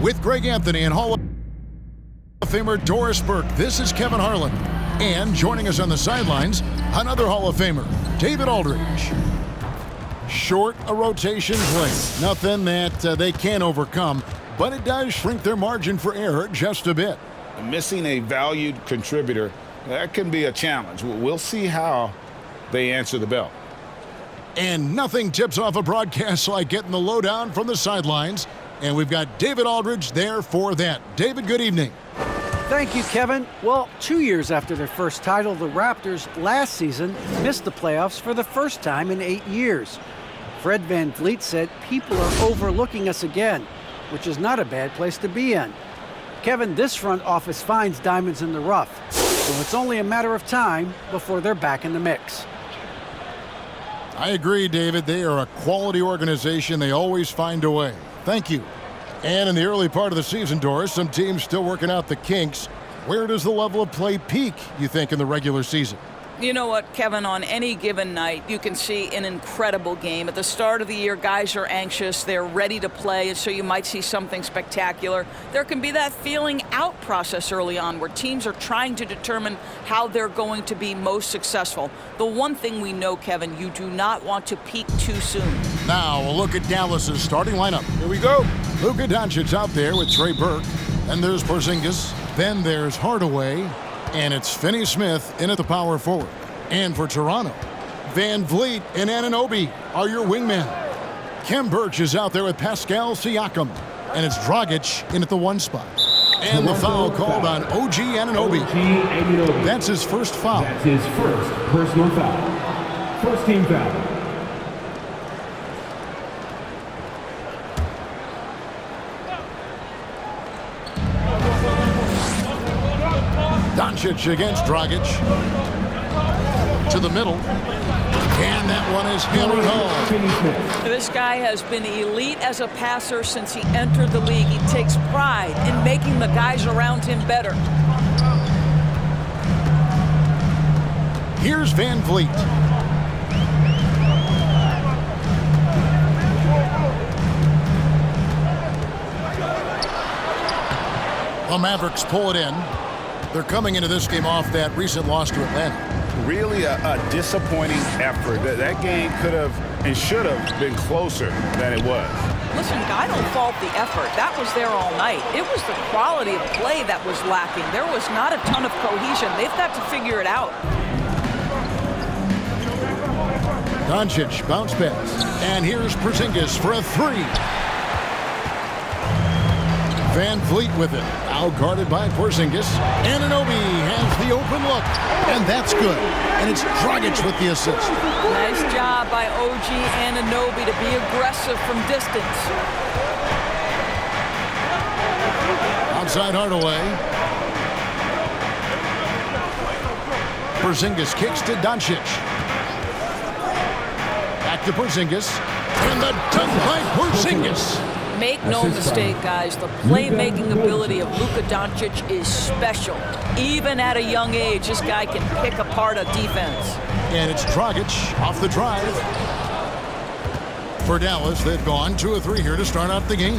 With Greg Anthony and Hall of Famer Doris Burke, this is Kevin Harlan. And joining us on the sidelines, another Hall of Famer, David Aldridge. Short a rotation play. Nothing that they can't overcome, but it does shrink their margin for error just a bit. Missing a valued contributor, that can be a challenge. We'll see how they answer the bell. And nothing tips off a broadcast like getting the lowdown from the sidelines. And we've got David Aldridge there for that. David, good evening. Thank you, Kevin. Well, 2 years after their first title, the Raptors last season missed the playoffs for the first time in 8 years. Fred VanVleet said people are overlooking us again, which is not a bad place to be in. Kevin, this front office finds diamonds in the rough, so it's only a matter of time before they're back in the mix. I agree, David. They are a quality organization. They always find a way. Thank you. And in the early part of the season, Doris, some teams still working out the kinks. Where does the level of play peak, you think, in the regular season? You know what, Kevin, on any given night, you can see an incredible game. At the start of the year, guys are anxious, they're ready to play, and so you might see something spectacular. There can be that feeling out process early on where teams are trying to determine how they're going to be most successful. The one thing we know, Kevin, you do not want to peak too soon. Now we'll look at Dallas's starting lineup. Here we go. Luka Doncic out there with Trey Burke. Then there's Porzingis. Then there's Hardaway. And it's Finney-Smith in at the power forward. And for Toronto, VanVleet and Anunoby are your wingmen. Khem Birch is out there with Pascal Siakam. And it's Dragic in at the 1 spot. And the foul called on OG Anunoby. That's his first foul. That's his first personal foul. First team foul. Doncic against Dragic. To the middle. And that one is hammered home. This guy has been elite as a passer since he entered the league. He takes pride in making the guys around him better. Here's VanVleet. The Mavericks pull it in. They're coming into this game off that recent loss to Atlanta. Really a disappointing effort. That game could have and should have been closer than it was. Listen, I don't fault the effort. That was there all night. It was the quality of play that was lacking. There was not a ton of cohesion. They've got to figure it out. Doncic bounce pass. And here's Porzingis for a 3. VanVleet with it. Out guarded by Porzingis. Anunoby has the open look. And that's good. And it's Dragic with the assist. Nice job by OG Anunoby to be aggressive from distance. Outside Hardaway. Porzingis kicks to Doncic. Back to Porzingis. And the dunk by Porzingis. Make no mistake, guys, the playmaking ability of Luka Doncic is special. Even at a young age, this guy can pick apart a defense. And it's Dragic off the drive. For Dallas, they've gone 2 of 3 here to start out the game.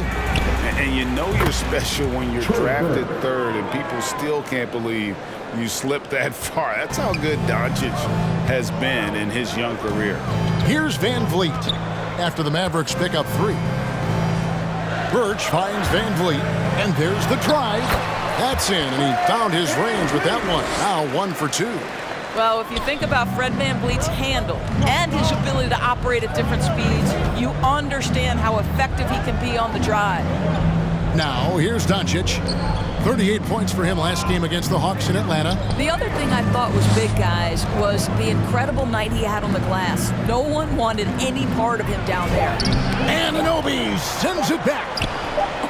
And you know you're special when you're drafted 3rd and people still can't believe you slipped that far. That's how good Doncic has been in his young career. Here's VanVleet after the Mavericks pick up 3. Birch finds VanVleet, and there's the drive. That's in, and he found his range with that one. Now 1 for 2. Well, if you think about Fred VanVleet's handle and his ability to operate at different speeds, you understand how effective he can be on the drive. Now, here's Doncic. 38 points for him last game against the Hawks in Atlanta. The other thing I thought was big, guys, was the incredible night he had on the glass. No one wanted any part of him down there. Anunoby sends it back.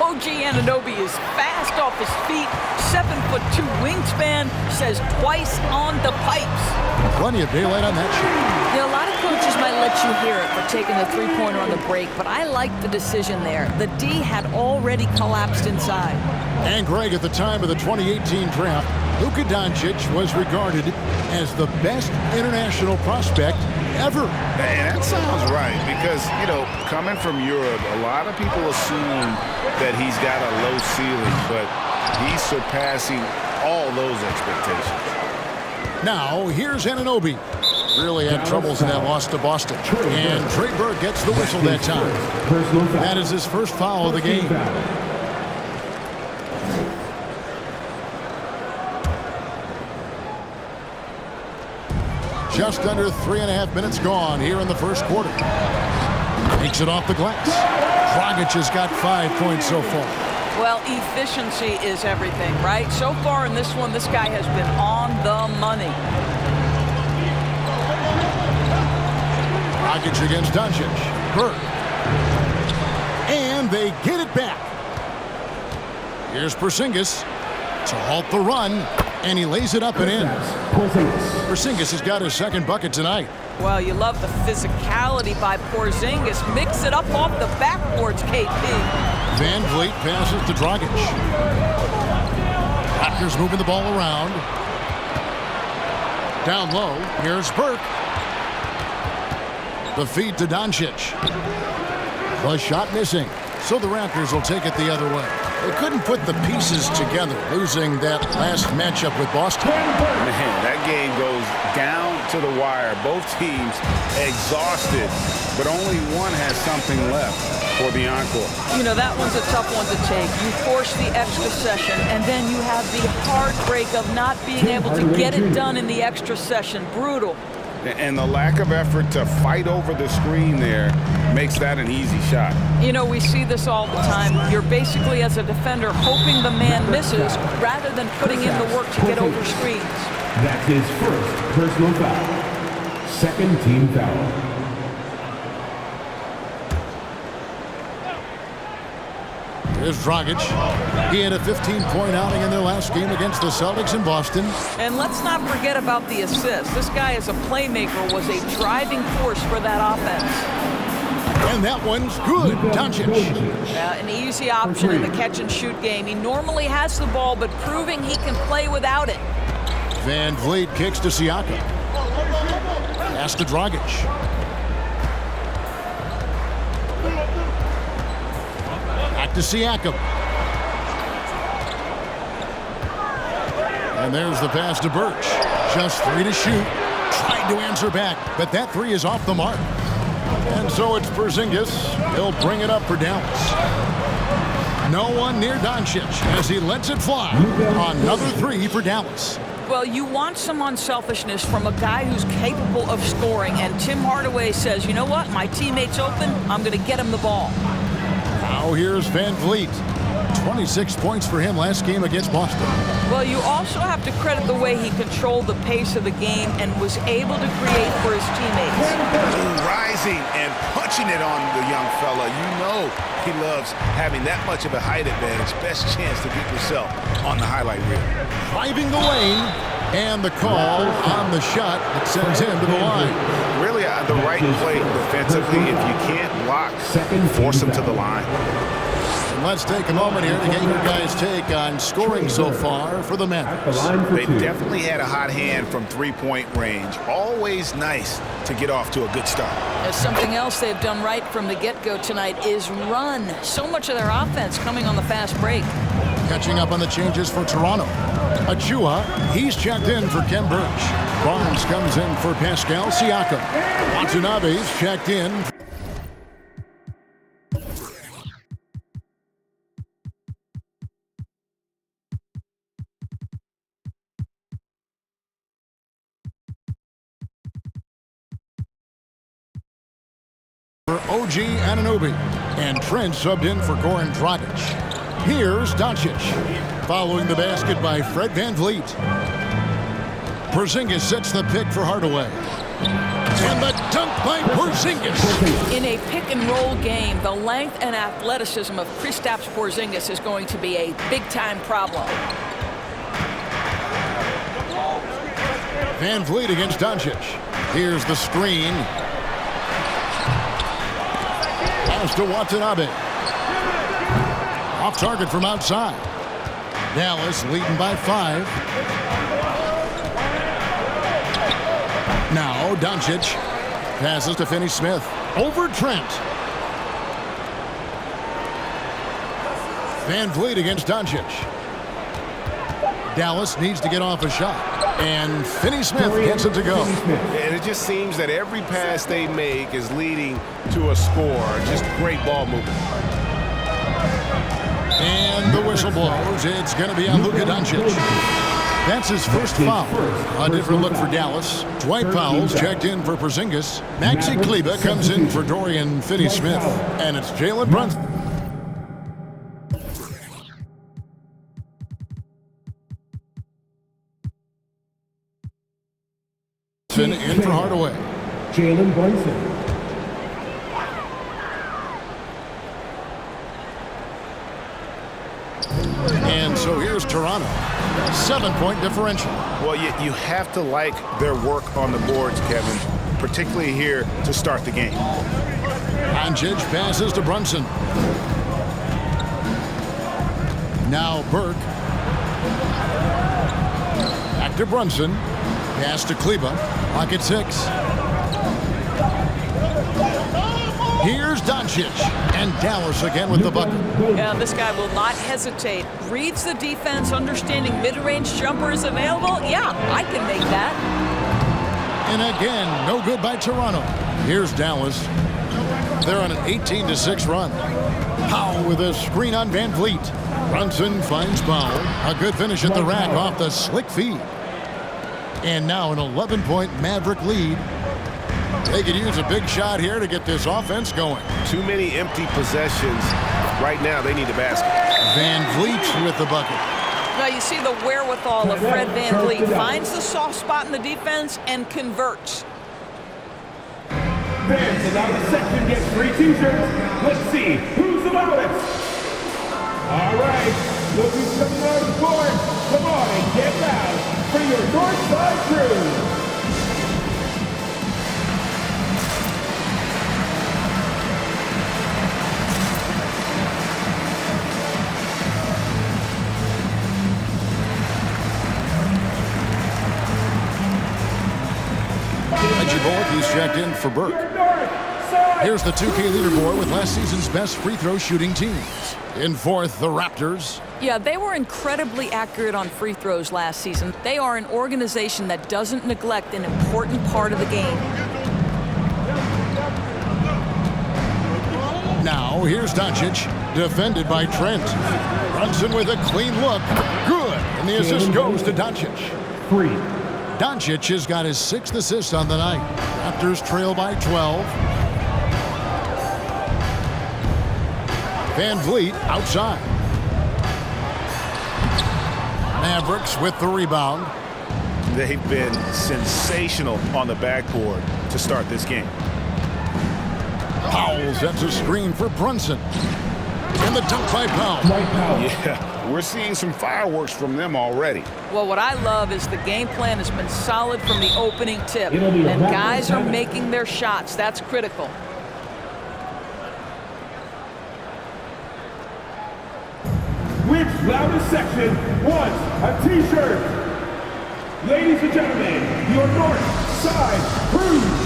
OG Anunoby is fast off his feet, 7'2" wingspan, says twice on the pipes. Plenty of daylight on that shot. You know, a lot of coaches might let you hear it for taking the three-pointer on the break, but I like the decision there. The D had already collapsed inside. And Greg, at the time of the 2018 draft, Luka Doncic was regarded as the best international prospect ever. And that sounds right because, you know, coming from Europe, a lot of people assume that he's got a low ceiling, but he's surpassing all those expectations. Now, here's Anunoby. Really had troubles in that loss to Boston. And Trey Burke gets the whistle that time. That is his first foul of the game. Just under 3.5 minutes gone here in the first quarter. Takes it off the glass. Dragic has got 5 points so far. Well, efficiency is everything, right? So far in this one, this guy has been on the money. Dragic against Doncic. Burke. And they get it back. Here's Porzingis to halt the run, and he lays it up and in. Porzingis has got his second bucket tonight. Well, you love the physicality by Porzingis. Mix it up off the backboards, KP. Van Vliet passes to Dragic. Raptors moving the ball around. Down low, here's Burke. The feed to Doncic. The shot missing, so the Raptors will take it the other way. They couldn't put the pieces together, losing that last matchup with Boston. Man, that game goes down to the wire. Both teams exhausted, but only one has something left for the encore. You know, that one's a tough one to take. You force the extra session, and then you have the heartbreak of not being able to get it done in the extra session. Brutal. And the lack of effort to fight over the screen there makes that an easy shot. You know, we see this all the time. You're basically, as a defender, hoping the man misses rather than putting in the work to get over screens. That's his first personal foul. Second team foul. Here's Dragic. He had a 15-point outing in their last game against the Celtics in Boston. And let's not forget about the assist. This guy as a playmaker was a driving force for that offense. And that one's good. Doncic. An easy option in the catch-and-shoot game. He normally has the ball, but proving he can play without it. Van Vliet kicks to Siakam. Pass to Dragic. Back to Siakam. And there's the pass to Birch. Just 3 to shoot. Tried to answer back, but that 3 is off the mark. And so it's Porzingis. He'll bring it up for Dallas. No one near Doncic as he lets it fly. Another 3 for Dallas. Well, you want some unselfishness from a guy who's capable of scoring, and Tim Hardaway says, you know what, my teammate's open, I'm going to get him the ball. Now here's Van Vliet. 26 points for him last game against Boston. Well, you also have to credit the way he controlled the pace of the game and was able to create for his teammates. Rising and punching it on the young fella. You know he loves having that much of a height advantage. Best chance to get yourself on the highlight reel. Driving the lane, and the call on the shot that sends him to the line. Really the right play defensively. If you can't block, force him to the line. And let's take a moment here to get your guys' take on scoring so far for the Mavericks. They definitely had a hot hand from three-point range. Always nice to get off to a good start. There's something else they've done right from the get-go tonight is run. So much of their offense coming on the fast break. Catching up on the changes for Toronto. Achua, he's checked in for Ken Birch. Barnes comes in for Pascal Siakam. Watanabe's checked in. For OG Anunoby. And Trent subbed in for Goran Dragic. Here's Doncic. Following the basket by Fred Van Vliet. Porzingis sets the pick for Hardaway. And the dunk by Porzingis. In a pick-and-roll game, the length and athleticism of Kristaps Porzingis is going to be a big-time problem. Van Vliet against Doncic. Here's the screen. Pass to Watanabe. Off target from outside. Dallas leading by 5. Now Doncic passes to Finney-Smith. Over Trent. Van Vliet against Doncic. Dallas needs to get off a shot. And Finney-Smith gets it to go. And it just seems that every pass they make is leading to a score. Just great ball movement. And the whistle blows. It's going to be on Luka Doncic. That's his first foul. A different look for Dallas. Dwight Powell's checked in for Porzingis. Maxi Kleber comes in for Dorian Finney-Smith. And it's Jalen Brunson. In for Hardaway. Jalen Brunson. And so here's Toronto. 7-point differential. Well, you have to like their work on the boards, Kevin, particularly here to start the game. Doncic passes to Brunson. Now Burke. Back to Brunson. Pass to Kleber. Clock at 6. Here's Doncic. And Dallas again with the bucket. Yeah, this guy will not hesitate. Reads the defense, understanding mid-range jumper is available. Yeah, I can make that. And again, no good by Toronto. Here's Dallas. They're on an 18-6 run. Powell with a screen on Van Vliet. Brunson finds Powell. A good finish at the rack off the slick feed. And now an 11-point Maverick lead. They could use a big shot here to get this offense going. Too many empty possessions. Right now, they need a basket. Van Vliet with the bucket. Now you see the wherewithal of Fred Van Vliet. Finds the soft spot in the defense and converts. Fans allow the section get free t-shirts. Let's see who's the loudest. All right, look who's coming on the court. Come on and get loud for your Northside crew. Reggie Bullock, he's checked in for Burke. Here's the 2K leaderboard with last season's best free throw shooting teams. In fourth, the Raptors. Yeah, they were incredibly accurate on free throws last season. They are an organization that doesn't neglect an important part of the game. Now, here's Doncic, defended by Trent. Brunson with a clean look. Good. And the assist goes to Doncic. 3. Doncic has got his 6th assist on the night. Raptors trail by 12. Van Vliet outside. Mavericks with the rebound. They've been sensational on the backboard to start this game. Powell sets a screen for Brunson. And the dunk by Powell. Yeah, we're seeing some fireworks from them already. Well, what I love is the game plan has been solid from the opening tip. And guys are making their shots. That's critical. Which loudest section wants a t-shirt? Ladies and gentlemen, your North Side Crew.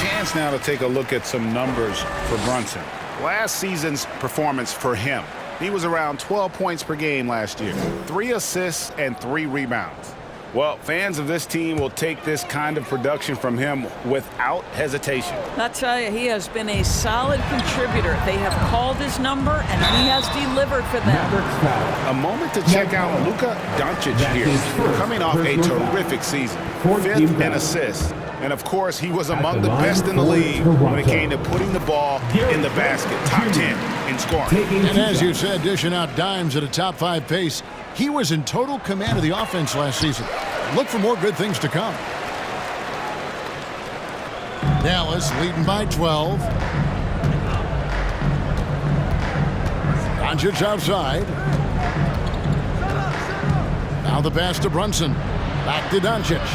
Chance now to take a look at some numbers for Brunson. Last season's performance for him. He was around 12 points per game last year, 3 assists and 3 rebounds. Well, fans of this team will take this kind of production from him without hesitation. I'll tell you, he has been a solid contributor. They have called his number, and he has delivered for them. A moment to check out Luka Doncic here, coming off a terrific season. 5th in assists. And, of course, he was among the best in the league when it came to putting the ball in the basket. Top 10 in scoring. And as you said, dishing out dimes at a top 5 pace, he was in total command of the offense last season. Look for more good things to come. Dallas leading by 12. Doncic outside. Now the pass to Brunson. Back to Doncic.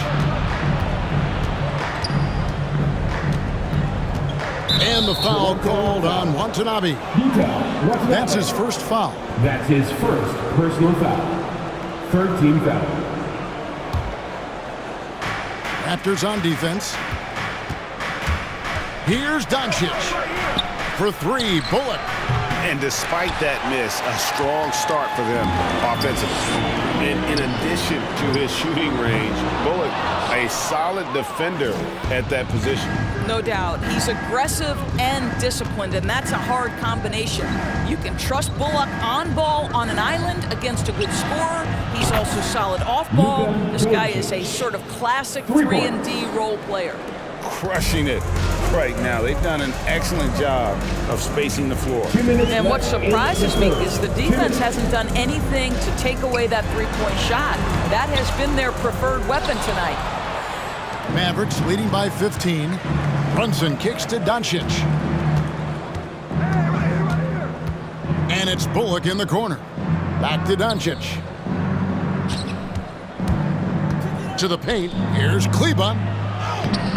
And the foul called on Watanabe. That's his first foul. That's his first personal foul. Third team foul. Raptors on defense. Here's Doncic. For three, Bullock. And despite that miss, a strong start for them offensively. And in addition to his shooting range, Bullock, a solid defender at that position. No doubt. He's aggressive and disciplined, and that's a hard combination. You can trust Bullock on ball on an island against a good scorer. He's also solid off ball. This guy is a sort of classic 3-and-D role player. Crushing it right now. They've done an excellent job of spacing the floor. And what surprises me is the defense hasn't done anything to take away that three-point shot. That has been their preferred weapon tonight. Mavericks leading by 15. Brunson kicks to Doncic. And it's Bullock in the corner. Back to Doncic. To the paint. Here's Kleber.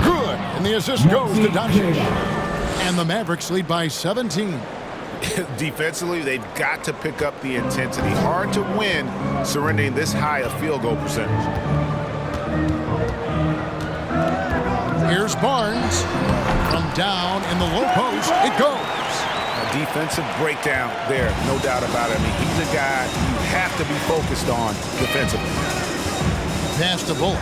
Good. And the assist goes to Doncic. And the Mavericks lead by 17. Defensively, they've got to pick up the intensity. Hard to win surrendering this high a field goal percentage. Here's Barnes. From down in the low post, it goes. A defensive breakdown there, no doubt about it. I mean, he's a guy you have to be focused on defensively. Pass to Bullock.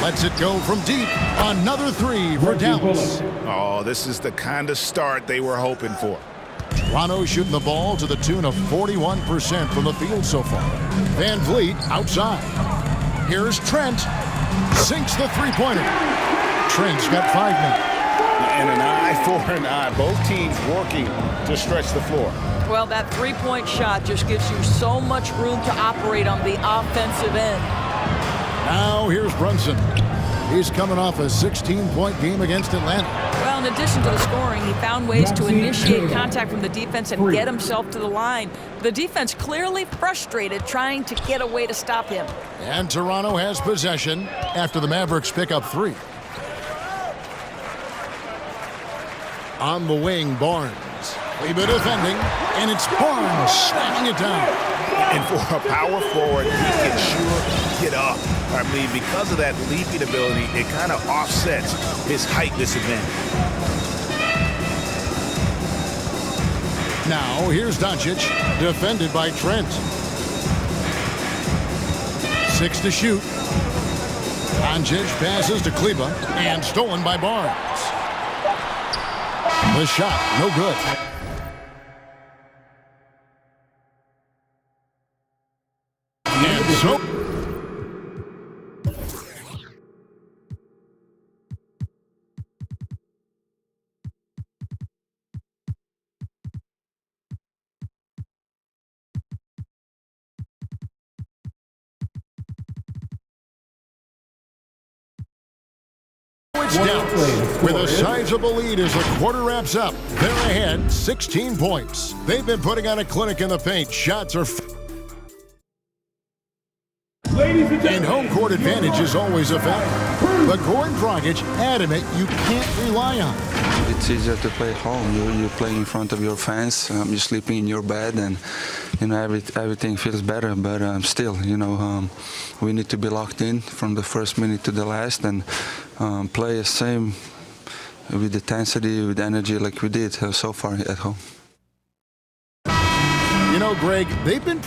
Lets it go from deep. Another three for Dallas. Oh, this is the kind of start they were hoping for. Toronto shooting the ball to the tune of 41% from the field so far. Van Vliet outside. Here's Trent. Sinks the three-pointer. Trent's got 5 now. And an eye for an eye. Both teams working to stretch the floor. Well, that three-point shot just gives you so much room to operate on the offensive end. Now here's Brunson. He's coming off a 16-point game against Atlanta. Well, in addition to the scoring, he found ways to initiate contact from the defense and get himself to the line. The defense clearly frustrated trying to get a way to stop him. And Toronto has possession after the Mavericks pick up 3. On the wing, Barnes. Kleber defending, and it's Barnes slamming it down. And for a power forward, he can sure get up. I mean, because of that leaping ability, it kind of offsets his height disadvantage. Now, here's Doncic, defended by Trent. 6 to shoot. Doncic passes to Kleber, and stolen by Barnes. The shot, no good. And so... with a sizable lead as the quarter wraps up. They're ahead 16 points. They've been putting on a clinic in the paint. Shots are... And home court advantage is always a factor. But Goran Dragic adamant you can't rely on it. It's easier to play at home. You play in front of your fans. You're sleeping in your bed, and everything feels better. But still, we need to be locked in from the first minute to the last, and play the same with intensity, with energy, like we did so far at home. Greg, they've been.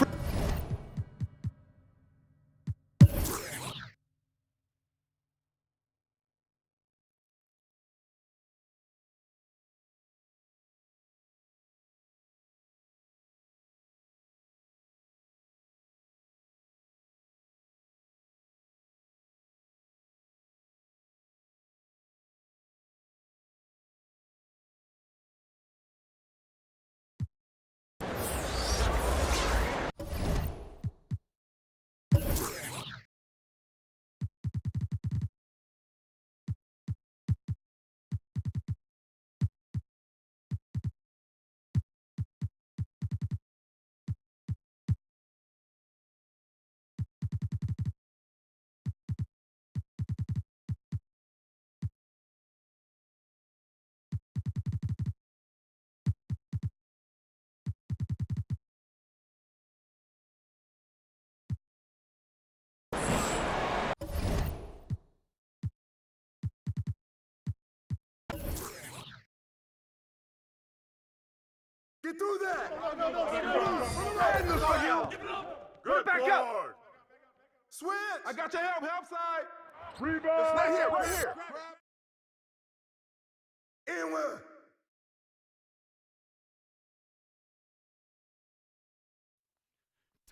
Get through that! Good back up! Switch! I got your help side! Rebound! It's right here! And one!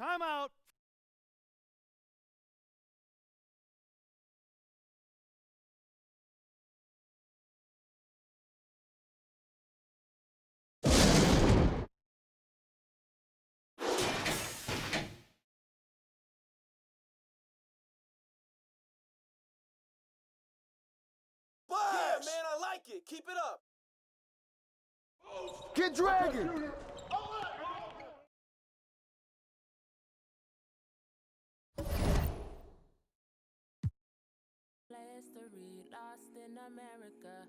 Timeout! Yeah, man, I like it. Keep it up. Get dragging! History lost in America.